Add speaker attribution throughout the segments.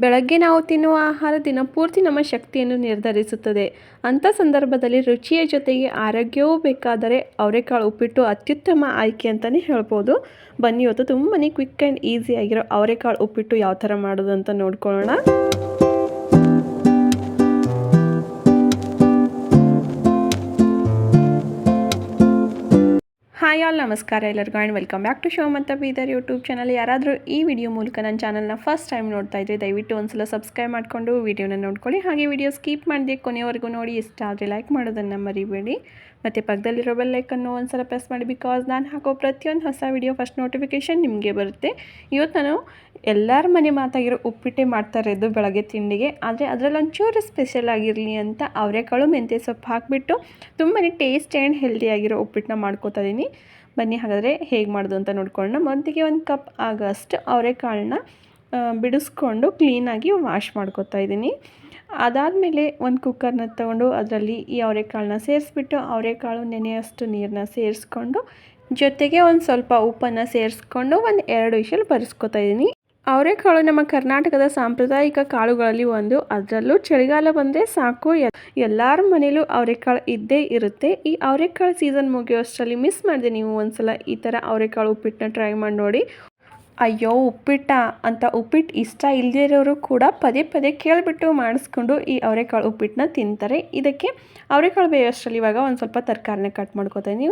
Speaker 1: ಬೆಳಗ್ಗೆ ನಾವು ತಿನ್ನುವ ಆಹಾರ ದಿನಪೂರ್ತಿ ನಮ್ಮ ಶಕ್ತಿಯನ್ನು ನಿರ್ಧರಿಸುತ್ತದೆ. ಅಂಥ ಸಂದರ್ಭದಲ್ಲಿ ರುಚಿಯ ಜೊತೆಗೆ ಆರೋಗ್ಯವೂ ಬೇಕಾದರೆ ಅವರೆಕಾಳು ಉಪ್ಪಿಟ್ಟು ಅತ್ಯುತ್ತಮ ಆಯ್ಕೆ ಅಂತಲೇ ಹೇಳ್ಬೋದು. ಬನ್ನಿ ಇವತ್ತು ತುಂಬಾ ಕ್ವಿಕ್ ಆ್ಯಂಡ್ ಈಸಿ ಆಗಿರೋ ಅವರೆಕಾಳು ಉಪ್ಪಿಟ್ಟು ಯಾವ ಥರ ಮಾಡೋದು ಅಂತ ನೋಡ್ಕೊಳ್ಳೋಣ. ಹಾಯ್ ಆಲ್, ನಮಸ್ಕಾರ ಎಲ್ಲರಿಗೂ and welcome back to Shivamantha Bidar YouTube channel. ಯಾರಾದರೂ ಈ ವಿಡಿಯೋ ಮೂಲಕ ನನ್ನ ಚಾನಲ್ನ ಫಸ್ಟ್ ಟೈಮ್ ನೋಡ್ತಾ ಇದ್ದರೆ ದಯವಿಟ್ಟು ಒಂದ್ಸಲ ಸಬ್ಸ್ಕ್ರೈಬ್ ಮಾಡಿಕೊಂಡು ವಿಡಿಯೋನ ನೋಡ್ಕೊಳ್ಳಿ. ಹಾಗೆ ವಿಡಿಯೋ ಸ್ಕಿಪ್ ಮಾಡಿದೆ ಕೊನೆಯವರೆಗೂ ನೋಡಿ. ಇಷ್ಟ ಆದರೆ ಲೈಕ್ ಮಾಡೋದನ್ನು ಮರಿಬೇಡಿ. ಮತ್ತು ಪಕ್ಕದಲ್ಲಿರೋ ಬೆಲ್ಲೈಕನ್ನು ಒಂದ್ಸಲ ಪ್ರೆಸ್ ಮಾಡಿ, ಬಿಕಾಸ್ ನಾನು ಹಾಕೋ ಪ್ರತಿಯೊಂದು ಹೊಸ ವಿಡಿಯೋ ಫಸ್ಟ್ ನೋಟಿಫಿಕೇಷನ್ ನಿಮಗೆ ಬರುತ್ತೆ. ಇವತ್ತು ನಾನು ಎಲ್ಲರ ಮನೆ ಮಾತಾಗಿರೋ ಉಪ್ಪಿಟ್ಟೆ ಮಾಡ್ತಾ ಇರೋದು ಬೆಳಗ್ಗೆ ತಿಂಡಿಗೆ. ಆದರೆ ಅದರಲ್ಲಿ ಒಂಚೂರು ಸ್ಪೆಷಲ್ ಆಗಿರಲಿ ಅಂತ ಅವರೆಕಾಳು ಮೆಂತ್ಯ ಸೊಪ್ಪು ಹಾಕಿಬಿಟ್ಟು ತುಂಬಾ ಟೇಸ್ಟ್ ಆ್ಯಂಡ್ ಹೆಲ್ದಿಯಾಗಿರೋ ಉಪ್ಪಿಟ್ಟನ್ನ ಮಾಡ್ಕೋತಾ ಇದ್ದೀನಿ. ಬನ್ನಿ ಹಾಗಾದರೆ ಹೇಗೆ ಮಾಡೋದು ಅಂತ ನೋಡ್ಕೊಳ್ಳೋಣ. ಮೊದಲಿಗೆ 1 ಕಪ್ ಆಗೋಷ್ಟು ಅವರೆಕಾಳನ್ನ ಬಿಡಿಸ್ಕೊಂಡು ಕ್ಲೀನಾಗಿ ವಾಶ್ ಮಾಡ್ಕೊತಾ ಇದ್ದೀನಿ. ಅದಾದಮೇಲೆ ಒಂದು ಕುಕ್ಕರ್ನ ತೊಗೊಂಡು ಅದರಲ್ಲಿ ಈ ಅವರೆಕಾಳನ್ನ ಸೇರಿಸ್ಬಿಟ್ಟು ಅವರೆಕಾಳು ನೆನೆಯೋಷ್ಟು ನೀರನ್ನ ಸೇರಿಸ್ಕೊಂಡು ಜೊತೆಗೆ ಒಂದು ಸ್ವಲ್ಪ ಉಪ್ಪನ್ನು ಸೇರಿಸ್ಕೊಂಡು 1-2 ವಿಷಲ್ ಬರೆಸ್ಕೊತಾ ಇದ್ದೀನಿ. ಅವರೆಕಾಳು ನಮ್ಮ ಕರ್ನಾಟಕದ ಸಾಂಪ್ರದಾಯಿಕ ಕಾಳುಗಳಲ್ಲಿ ಒಂದು. ಅದರಲ್ಲೂ ಚಳಿಗಾಲ ಬಂದರೆ ಸಾಕು, ಎಲ್ಲರ ಮನೇಲೂ ಅವರೆಕಾಳು ಇದ್ದೇ ಇರುತ್ತೆ. ಈ ಅವರೆಕಾಳು ಸೀಸನ್ ಮುಗಿಯೋಷ್ಟರಲ್ಲಿ ಮಿಸ್ ಮಾಡಿದೆ ನೀವು ಒಂದ್ಸಲ ಈ ಥರ ಅವರೆಕಾಳು ಉಪ್ಪಿಟ್ಟನ್ನ ಟ್ರೈ ಮಾಡಿ ನೋಡಿ. ಅಯ್ಯೋ ಉಪ್ಪಿಟ್ಟ ಅಂತ ಉಪ್ಪಿಟ್ಟು ಇಷ್ಟ ಇಲ್ಲದೇ ಇರೋರು ಕೂಡ ಪದೇ ಪದೇ ಕೇಳಿಬಿಟ್ಟು ಮಾಡಿಸ್ಕೊಂಡು ಈ ಅವರೆಕಾಳು ಉಪ್ಪಿಟ್ಟನ್ನ ತಿಂತಾರೆ. ಇದಕ್ಕೆ ಅವರೆಕಾಳು ಬೇಯೋಷ್ಟರಲ್ಲಿ ಇವಾಗ ಒಂದು ಸ್ವಲ್ಪ ತರಕಾರಿನ ಕಟ್ ಮಾಡ್ಕೊತೀನಿ.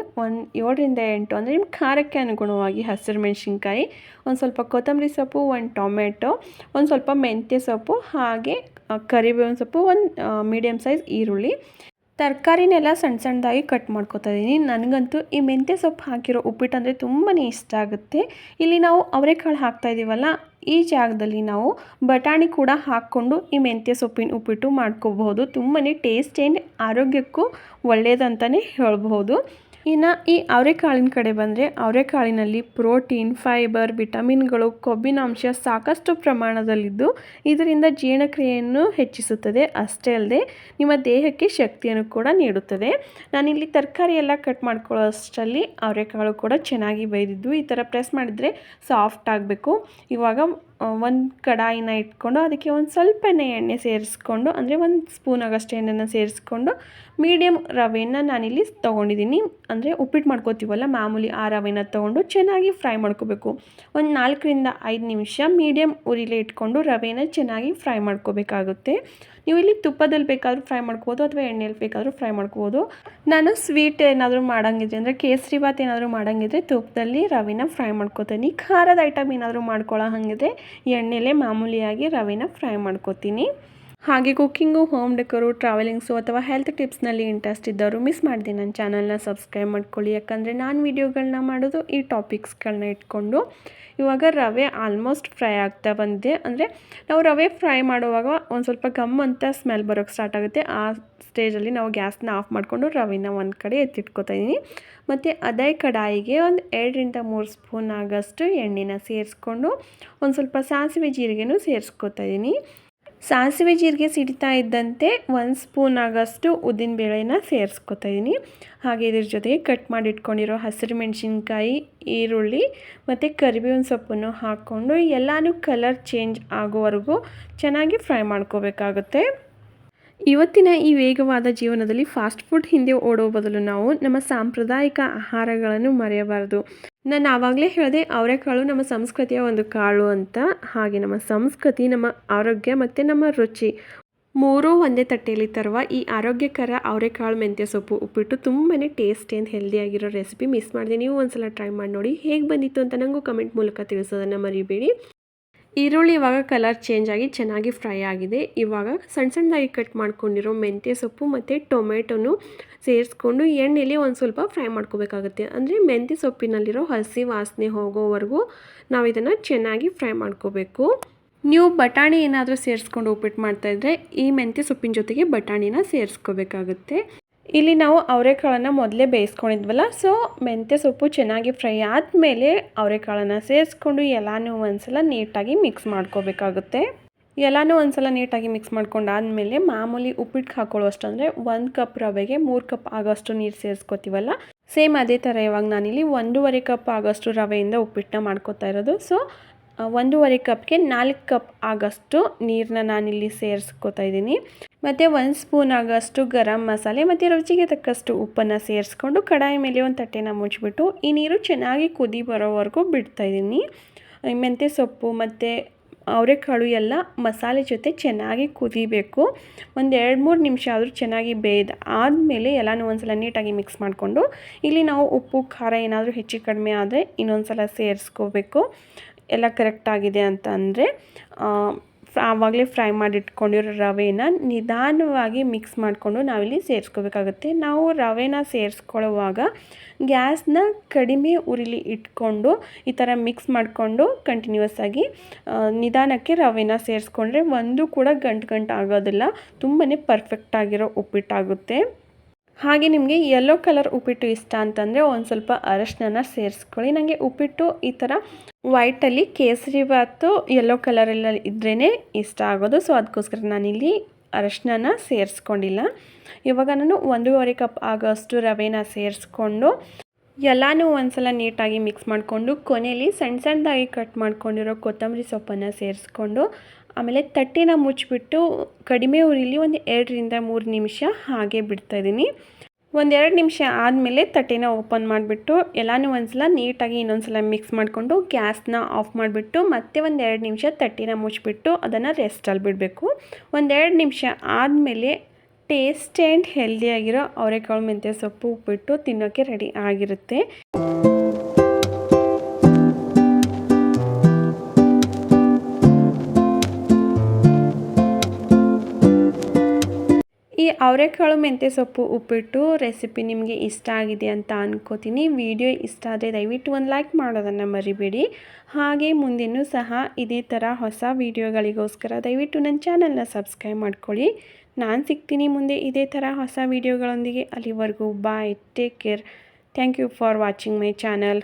Speaker 1: 7-8 ಅಂದರೆ ನಿಮ್ಮ ಖಾರಕ್ಕೆ ಅನುಗುಣವಾಗಿ ಹಸಿರು ಮೆಣಸಿನ್ಕಾಯಿ, ಒಂದು ಸ್ವಲ್ಪ ಕೊತ್ತಂಬರಿ ಸೊಪ್ಪು, 1 ಟೊಮೆಟೊ, ಒಂದು ಸ್ವಲ್ಪ ಮೆಂತ್ಯ ಸೊಪ್ಪು, ಹಾಗೆ ಕರಿಬೇವಿನ ಸೊಪ್ಪು, 1 ಮೀಡಿಯಮ್ ಸೈಜ್ ಈರುಳ್ಳಿ. ತರಕಾರಿನೆಲ್ಲ ಸಣ್ಣ ಸಣ್ಣದಾಗಿ ಕಟ್ ಮಾಡ್ಕೊತಾ ಇದ್ದೀನಿ. ನನಗಂತೂ ಈ ಮೆಂತ್ಯ ಸೊಪ್ಪು ಹಾಕಿರೋ ಉಪ್ಪಿಟ್ಟು ಅಂದರೆ ತುಂಬಾ ಇಷ್ಟ ಆಗುತ್ತೆ. ಇಲ್ಲಿ ನಾವು ಅವರೆಕಾಳು ಹಾಕ್ತಾಯಿದ್ದೀವಲ್ಲ, ಈ ಜಾಗದಲ್ಲಿ ನಾವು ಬಟಾಣಿ ಕೂಡ ಹಾಕ್ಕೊಂಡು ಈ ಮೆಂತ್ಯ ಸೊಪ್ಪಿನ ಉಪ್ಪಿಟ್ಟು ಮಾಡ್ಕೋಬಹುದು. ತುಂಬಾ ಟೇಸ್ಟ್ ಆ್ಯಂಡ್ ಆರೋಗ್ಯಕ್ಕೂ ಒಳ್ಳೆಯದಂತಲೇ ಹೇಳ್ಬೋದು. ಇನ್ನು ಈ ಅವರೆಕಾಳಿನ ಕಡೆ ಬಂದರೆ ಅವರೆಕಾಳಿನಲ್ಲಿ ಪ್ರೋಟೀನ್, ಫೈಬರ್, ವಿಟಮಿನ್ಗಳು, ಕೊಬ್ಬಿನಾಂಶ ಸಾಕಷ್ಟು ಪ್ರಮಾಣದಲ್ಲಿದ್ದು ಇದರಿಂದ ಜೀರ್ಣಕ್ರಿಯೆಯನ್ನು ಹೆಚ್ಚಿಸುತ್ತದೆ. ಅಷ್ಟೇ ಅಲ್ಲದೆ ನಿಮ್ಮ ದೇಹಕ್ಕೆ ಶಕ್ತಿಯನ್ನು ಕೂಡ ನೀಡುತ್ತದೆ. ನಾನಿಲ್ಲಿ ತರಕಾರಿ ಎಲ್ಲ ಕಟ್ ಮಾಡ್ಕೊಳ್ಳೋ ಅಷ್ಟರಲ್ಲಿ ಅವರೆಕಾಳು ಕೂಡ ಚೆನ್ನಾಗಿ ಬೇಯ್ದಿದ್ದು. ಈ ಥರ ಪ್ರೆಸ್ ಮಾಡಿದರೆ ಸಾಫ್ಟ್ ಆಗಬೇಕು. ಇವಾಗ ಒಂದು ಕಡಾಯಿನ ಇಟ್ಕೊಂಡು ಅದಕ್ಕೆ ಒಂದು ಸ್ವಲ್ಪ ಎಣ್ಣೆ ಸೇರಿಸ್ಕೊಂಡು, ಅಂದರೆ 1 ಸ್ಪೂನ್ ಆಗೋಷ್ಟು ಎಣ್ಣೆನ ಸೇರಿಸ್ಕೊಂಡು ಮೀಡಿಯಮ್ ರವೆನ ನಾನಿಲ್ಲಿ ತೊಗೊಂಡಿದ್ದೀನಿ. ಅಂದರೆ ಉಪ್ಪಿಟ್ಟು ಮಾಡ್ಕೋತೀವಲ್ಲ ಮಾಮೂಲಿ ಆ ರವೆನ ತೊಗೊಂಡು ಚೆನ್ನಾಗಿ ಫ್ರೈ ಮಾಡ್ಕೋಬೇಕು. ಒಂದು 4-5 ನಿಮಿಷ ಮೀಡಿಯಮ್ ಉರಿಲೇ ಇಟ್ಕೊಂಡು ರವೆನ ಚೆನ್ನಾಗಿ ಫ್ರೈ ಮಾಡ್ಕೋಬೇಕಾಗುತ್ತೆ. ನೀವು ಇಲ್ಲಿ ತುಪ್ಪದಲ್ಲಿ ಬೇಕಾದರೂ ಫ್ರೈ ಮಾಡ್ಕೋಬೋದು ಅಥವಾ ಎಣ್ಣೆಯಲ್ಲಿ ಬೇಕಾದರೂ ಫ್ರೈ ಮಾಡ್ಕೋಬೋದು. ನಾನು ಸ್ವೀಟ್ ಏನಾದರೂ ಮಾಡೋಂಗಿದ್ರೆ, ಅಂದರೆ ಕೇಸರಿ ಬಾತ್ ಏನಾದರೂ ಮಾಡೋಂಗಿದ್ರೆ ತುಪ್ಪದಲ್ಲಿ ರವೆನ ಫ್ರೈ ಮಾಡ್ಕೋತೀನಿ. ಖಾರದ ಐಟಮ್ ಏನಾದರೂ ಮಾಡ್ಕೊಳ್ಳೋ ಹಾಗಿದ್ರೆ ಎಣ್ಣೆಲೇ ಮಾಮೂಲಿಯಾಗಿ ರವೆನ ಫ್ರೈ ಮಾಡ್ಕೋತೀನಿ. ಹಾಗೆ ಕುಕ್ಕಿಂಗು, ಹೋಮ್ ಡೆಕೋರು, ಟ್ರಾವೆಲಿಂಗ್ಸು ಅಥವಾ ಹೆಲ್ತ್ ಟಿಪ್ಸ್ನಲ್ಲಿ ಇಂಟ್ರೆಸ್ಟ್ ಇದ್ದವರು ಮಿಸ್ ಮಾಡಿದೆ ನನ್ನ ಚಾನಲ್ನ ಸಬ್ಸ್ಕ್ರೈಬ್ ಮಾಡ್ಕೊಳ್ಳಿ. ಯಾಕಂದರೆ ನಾನು ವೀಡಿಯೋಗಳನ್ನ ಮಾಡೋದು ಈ ಟಾಪಿಕ್ಸ್ಗಳನ್ನ ಇಟ್ಕೊಂಡು. ಇವಾಗ ರವೆ ಆಲ್ಮೋಸ್ಟ್ ಫ್ರೈ ಆಗ್ತಾ ಬಂದಿದೆ. ಅಂದರೆ ನಾವು ರವೆ ಫ್ರೈ ಮಾಡುವಾಗ ಒಂದು ಸ್ವಲ್ಪ ಗಮ್ ಅಂತ ಸ್ಮೆಲ್ ಬರೋಕ್ಕೆ ಸ್ಟಾರ್ಟ್ ಆಗುತ್ತೆ. ಆ ಸ್ಟೇಜಲ್ಲಿ ನಾವು ಗ್ಯಾಸ್ನ ಆಫ್ ಮಾಡಿಕೊಂಡು ರವೆನ ಒಂದು ಕಡೆ ಎತ್ತಿಟ್ಕೊತಾ ಇದ್ದೀನಿ. ಮತ್ತು ಅದೇ ಕಡಾಯಿಗೆ ಒಂದು 2-3 ಸ್ಪೂನ್ ಆಗೋಷ್ಟು ಎಣ್ಣೆನ ಸೇರಿಸ್ಕೊಂಡು ಒಂದು ಸ್ವಲ್ಪ ಸಾಸಿವೆ ಜೀರಿಗೆನೂ ಸೇರಿಸ್ಕೊತಾ ಇದ್ದೀನಿ. ಸಾಸಿವೆ ಜೀರಿಗೆ ಸಿಡಿತಾ ಇದ್ದಂತೆ 1 ಸ್ಪೂನ್ ಆಗೋಷ್ಟು ಉದ್ದಿನಬೇಳೆನ ಸೇರಿಸ್ಕೊತಾ ಇದ್ದೀನಿ. ಹಾಗೆ ಇದ್ರ ಜೊತೆಗೆ ಕಟ್ ಮಾಡಿ ಇಟ್ಕೊಂಡಿರೋ ಹಸಿರು ಮೆಣಸಿನ್ಕಾಯಿ, ಈರುಳ್ಳಿ ಮತ್ತು ಕರಿಬೇವಿನ ಸೊಪ್ಪನ್ನು ಹಾಕ್ಕೊಂಡು ಎಲ್ಲನೂ ಕಲರ್ ಚೇಂಜ್ ಆಗೋವರೆಗೂ ಚೆನ್ನಾಗಿ ಫ್ರೈ ಮಾಡ್ಕೋಬೇಕಾಗುತ್ತೆ. ಇವತ್ತಿನ ಈ ವೇಗವಾದ ಜೀವನದಲ್ಲಿ ಫಾಸ್ಟ್ ಫುಡ್ ಹಿಂದೆ ಓಡೋ ಬದಲು ನಾವು ನಮ್ಮ ಸಾಂಪ್ರದಾಯಿಕ ಆಹಾರಗಳನ್ನು ಮರೆಯಬಾರದು. ನಾನು ಆವಾಗಲೇ ಹೇಳಿದೆ ಅವರೆಕಾಳು ನಮ್ಮ ಸಂಸ್ಕೃತಿಯ ಒಂದು ಕಾಳು ಅಂತ. ಹಾಗೆ ನಮ್ಮ ಸಂಸ್ಕೃತಿ, ನಮ್ಮ ಆರೋಗ್ಯ ಮತ್ತು ನಮ್ಮ ರುಚಿ ಮೂರೂ ಒಂದೇ ತಟ್ಟೆಯಲ್ಲಿ ತರುವ ಈ ಆರೋಗ್ಯಕರ ಅವರೆಕಾಳು ಮೆಂತ್ಯ ಸೊಪ್ಪು ಉಪ್ಪಿಟ್ಟು ತುಂಬಾ ಟೇಸ್ಟಿ ಆ್ಯಂಡ್ ಹೆಲ್ದಿಯಾಗಿರೋ ರೆಸಿಪಿ ಮಿಸ್ ಮಾಡಿದೆ. ನೀವು ಒಂದ್ಸಲ ಟ್ರೈ ಮಾಡಿ ನೋಡಿ. ಹೇಗೆ ಬಂದಿತ್ತು ಅಂತ ನನಗೂ ಕಮೆಂಟ್ ಮೂಲಕ ತಿಳಿಸೋದನ್ನು ಮರಿಬೇಡಿ. ಈರುಳ್ಳಿ ಇವಾಗ ಕಲರ್ ಚೇಂಜ್ ಆಗಿ ಚೆನ್ನಾಗಿ ಫ್ರೈ ಆಗಿದೆ. ಇವಾಗ ಸಣ್ಣ ಸಣ್ಣದಾಗಿ ಕಟ್ ಮಾಡ್ಕೊಂಡಿರೋ ಮೆಂತ್ಯ ಸೊಪ್ಪು ಮತ್ತು ಟೊಮೆಟೊನು ಸೇರಿಸ್ಕೊಂಡು ಎಣ್ಣೆಲಿ ಒಂದು ಸ್ವಲ್ಪ ಫ್ರೈ ಮಾಡ್ಕೋಬೇಕಾಗುತ್ತೆ. ಅಂದರೆ ಮೆಂತ್ಯ ಸೊಪ್ಪಿನಲ್ಲಿರೋ ಹಸಿ ವಾಸನೆ ಹೋಗೋವರೆಗೂ ನಾವು ಇದನ್ನು ಚೆನ್ನಾಗಿ ಫ್ರೈ ಮಾಡ್ಕೋಬೇಕು. ನೀವು ಬಟಾಣಿ ಏನಾದರೂ ಸೇರಿಸ್ಕೊಂಡು ಉಪ್ಪಿಟ್ಟು ಮಾಡ್ತಾಯಿದ್ರೆ ಈ ಮೆಂತ್ಯ ಸೊಪ್ಪಿನ ಜೊತೆಗೆ ಬಟಾಣಿನ ಸೇರಿಸ್ಕೋಬೇಕಾಗುತ್ತೆ. ಇಲ್ಲಿ ನಾವು ಅವರೆಕಾಳನ್ನು ಮೊದಲೇ ಬೇಯಿಸ್ಕೊಂಡಿದ್ವಲ್ಲ, ಸೊ ಮೆಂತ್ಯ ಸೊಪ್ಪು ಚೆನ್ನಾಗಿ ಫ್ರೈ ಆದಮೇಲೆ ಅವರೆಕಾಳನ್ನು ಸೇರಿಸ್ಕೊಂಡು ಎಲ್ಲನೂ ಒಂದ್ಸಲ ನೀಟಾಗಿ ಮಿಕ್ಸ್ ಮಾಡ್ಕೋಬೇಕಾಗುತ್ತೆ. ಎಲ್ಲನೂ ಒಂದ್ಸಲ ನೀಟಾಗಿ ಮಿಕ್ಸ್ ಮಾಡ್ಕೊಂಡಾದಮೇಲೆ ಮಾಮೂಲಿ ಉಪ್ಪಿಟ್ಟು ಹಾಕೊಳ್ಳೋ ಅಷ್ಟು, ಅಂದರೆ 1 ಕಪ್ ರವೆಗೆ 3 ಕಪ್ ಆಗೋಷ್ಟು ನೀರು ಸೇರಿಸ್ಕೊತೀವಲ್ಲ, ಸೇಮ್ ಅದೇ ಥರ ಇವಾಗ ನಾನಿಲ್ಲಿ 1.5 ಕಪ್ ಆಗೋಷ್ಟು ರವೆಯಿಂದ ಉಪ್ಪಿಟ್ಟನ್ನ ಮಾಡ್ಕೋತಾ ಇರೋದು. ಸೊ 1.5 ಕಪ್ಗೆ 4 ಕಪ್ ಆಗೋಷ್ಟು ನೀರನ್ನ ನಾನಿಲ್ಲಿ ಸೇರಿಸ್ಕೊತಾ ಇದ್ದೀನಿ. ಮತ್ತು 1 ಸ್ಪೂನ್ ಆಗೋಷ್ಟು ಗರಂ ಮಸಾಲೆ ಮತ್ತು ರುಚಿಗೆ ತಕ್ಕಷ್ಟು ಉಪ್ಪನ್ನು ಸೇರಿಸ್ಕೊಂಡು ಕಡಾಯಿ ಮೇಲೆ ಒಂದು ತಟ್ಟೆನ ಮುಚ್ಚಿಬಿಟ್ಟು ಈ ನೀರು ಚೆನ್ನಾಗಿ ಕುದಿ ಬರೋವರೆಗೂ ಬಿಡ್ತಾಯಿದ್ದೀನಿ. ಮೆಂತ್ಯ ಸೊಪ್ಪು ಮತ್ತು ಅವರೆಕಾಳು ಎಲ್ಲ ಮಸಾಲೆ ಜೊತೆ ಚೆನ್ನಾಗಿ ಕುದಿಬೇಕು. ಒಂದು 2-3 ನಿಮಿಷ ಆದರೂ ಚೆನ್ನಾಗಿ ಆದಮೇಲೆ ಎಲ್ಲನೂ ಒಂದು ಸಲ ನೀಟಾಗಿ ಮಿಕ್ಸ್ ಮಾಡಿಕೊಂಡು ಇಲ್ಲಿ ನಾವು ಉಪ್ಪು ಖಾರ ಏನಾದರೂ ಹೆಚ್ಚು ಕಡಿಮೆ ಆದರೆ ಇನ್ನೊಂದು ಸಲ ಸೇರಿಸ್ಕೋಬೇಕು. ಎಲ್ಲ ಕರೆಕ್ಟಾಗಿದೆ ಅಂತ ಅಂದರೆ ಆವಾಗಲೇ ಫ್ರೈ ಮಾಡಿಟ್ಕೊಂಡಿರೋ ರವೆನ ನಿಧಾನವಾಗಿ ಮಿಕ್ಸ್ ಮಾಡಿಕೊಂಡು ನಾವಿಲ್ಲಿ ಸೇರಿಸ್ಕೋಬೇಕಾಗುತ್ತೆ. ನಾವು ರವೆನ ಸೇರಿಸ್ಕೊಳ್ಳುವಾಗ ಗ್ಯಾಸ್ನ ಕಡಿಮೆ ಉರಿಲಿ ಇಟ್ಕೊಂಡು ಈ ಥರ ಮಿಕ್ಸ್ ಮಾಡಿಕೊಂಡು ಕಂಟಿನ್ಯೂಸ್ ಆಗಿ ನಿಧಾನಕ್ಕೆ ರವೆನ ಸೇರಿಸ್ಕೊಂಡ್ರೆ ಒಂದು ಕೂಡ ಗಂಟು ಆಗೋದಿಲ್ಲ. ತುಂಬಾ ಪರ್ಫೆಕ್ಟಾಗಿರೋ ಉಪ್ಪಿಟ್ಟಾಗುತ್ತೆ. ಹಾಗೆ ನಿಮಗೆ ಯೆಲ್ಲೋ ಕಲರ್ ಉಪ್ಪಿಟ್ಟು ಇಷ್ಟ ಅಂತಂದರೆ ಒಂದು ಸ್ವಲ್ಪ ಅರಶಿನ ಸೇರಿಸ್ಕೊಳ್ಳಿ. ನನಗೆ ಉಪ್ಪಿಟ್ಟು ಈ ಥರ ವೈಟಲ್ಲಿ ಕೇಸರಿ ಬಾತು ಯೆಲ್ಲೋ ಕಲರೆಲ್ಲ ಇದ್ರೇ ಇಷ್ಟ ಆಗೋದು. ಸೊ ಅದಕ್ಕೋಸ್ಕರ ನಾನಿಲ್ಲಿ ಅರಶಿನ ಸೇರಿಸ್ಕೊಂಡಿಲ್ಲ. ಇವಾಗ ನಾನು 1.5 ಕಪ್ ಆಗೋಷ್ಟು ರವೆನ ಸೇರಿಸ್ಕೊಂಡು ಎಲ್ಲನೂ ಒಂದ್ಸಲ ನೀಟಾಗಿ ಮಿಕ್ಸ್ ಮಾಡಿಕೊಂಡು ಕೊನೆಯಲ್ಲಿ ಸಣ್ಣದಾಗಿ ಕಟ್ ಮಾಡ್ಕೊಂಡಿರೋ ಕೊತ್ತಂಬರಿ ಸೊಪ್ಪನ್ನು ಸೇರಿಸ್ಕೊಂಡು ಆಮೇಲೆ ತಟ್ಟೆನ ಮುಚ್ಚಿಬಿಟ್ಟು ಕಡಿಮೆ ಉರಿಲಿ ಒಂದು 2-3 ನಿಮಿಷ ಹಾಗೆ ಬಿಡ್ತಾಯಿದ್ದೀನಿ. 1-2 ನಿಮಿಷ ಆದಮೇಲೆ ತಟ್ಟೆನ ಓಪನ್ ಮಾಡಿಬಿಟ್ಟು ಎಲ್ಲನೂ ಒಂದ್ಸಲ ನೀಟಾಗಿ ಇನ್ನೊಂದ್ಸಲ ಮಿಕ್ಸ್ ಮಾಡಿಕೊಂಡು ಗ್ಯಾಸ್ನ ಆಫ್ ಮಾಡಿಬಿಟ್ಟು ಮತ್ತೆ 1-2 ನಿಮಿಷ ತಟ್ಟೆನ ಮುಚ್ಚಿಬಿಟ್ಟು ಅದನ್ನು ರೆಸ್ಟಲ್ಲಿ ಬಿಡಬೇಕು. 1-2 ನಿಮಿಷ ಆದಮೇಲೆ ಟೇಸ್ಟ್ ಆ್ಯಂಡ್ ಹೆಲ್ದಿಯಾಗಿರೋ ಅವರೆಕಾಳು ಮೆಂತ್ಯ ಸೊಪ್ಪು ಉಪ್ಪಿಟ್ಟು ತಿನ್ನೋಕ್ಕೆ ರೆಡಿ ಆಗಿರುತ್ತೆ. ಈ ಅವರೆಕಾಳು ಮೆಂತ್ಯ ಸೊಪ್ಪು ಉಪ್ಪಿಟ್ಟು ರೆಸಿಪಿ ನಿಮಗೆ ಇಷ್ಟ ಆಗಿದೆ ಅಂತ ಅನ್ಕೋತೀನಿ. ವಿಡಿಯೋ ಇಷ್ಟ ಆದರೆ ದಯವಿಟ್ಟು ಒಂದು ಲೈಕ್ ಮಾಡೋದನ್ನು ಮರಿಬೇಡಿ. ಹಾಗೆ ಮುಂದೆನೂ ಸಹ ಇದೇ ಥರ ಹೊಸ ವಿಡಿಯೋಗಳಿಗೋಸ್ಕರ ದಯವಿಟ್ಟು ನನ್ನ ಚಾನಲ್ನ ಸಬ್ಸ್ಕ್ರೈಬ್ ಮಾಡ್ಕೊಳ್ಳಿ. ನಾನು ಸಿಗ್ತೀನಿ ಮುಂದೆ ಇದೇ ಥರ ಹೊಸ ವಿಡಿಯೋಗಳೊಂದಿಗೆ. ಅಲ್ಲಿವರೆಗೂ bye, take care. Thank you for watching my channel.